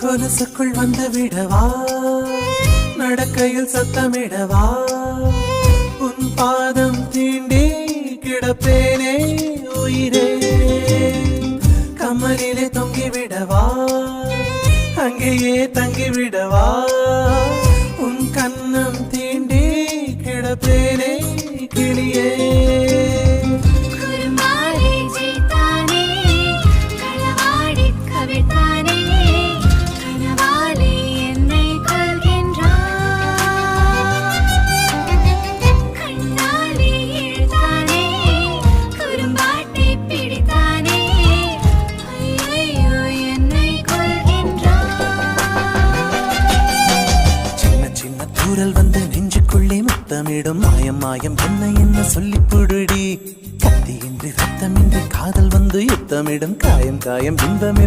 கொலுசுக்குள் வந்து விடவா, நடக்கையில் சத்தமிடவா, உன் பாதம் தீண்டி கிடப்பேனே உயிரே. கமலிலே தொங்கிவிடவா, அங்கேயே தங்கிவிடவா, உன் கண்ணம் தீண்டி கிடப்பேனே கிளியே. குரல் வந்து நெஞ்சுக்குள்ளே முத்தமிடும் மாயம் மாயம் என்ன என்ன சொல்லி புடுடி. கத்தியின்றி ரத்தமின்றி காதல் வந்து யுத்தமிடும் காயம் காயம் இன்பமே.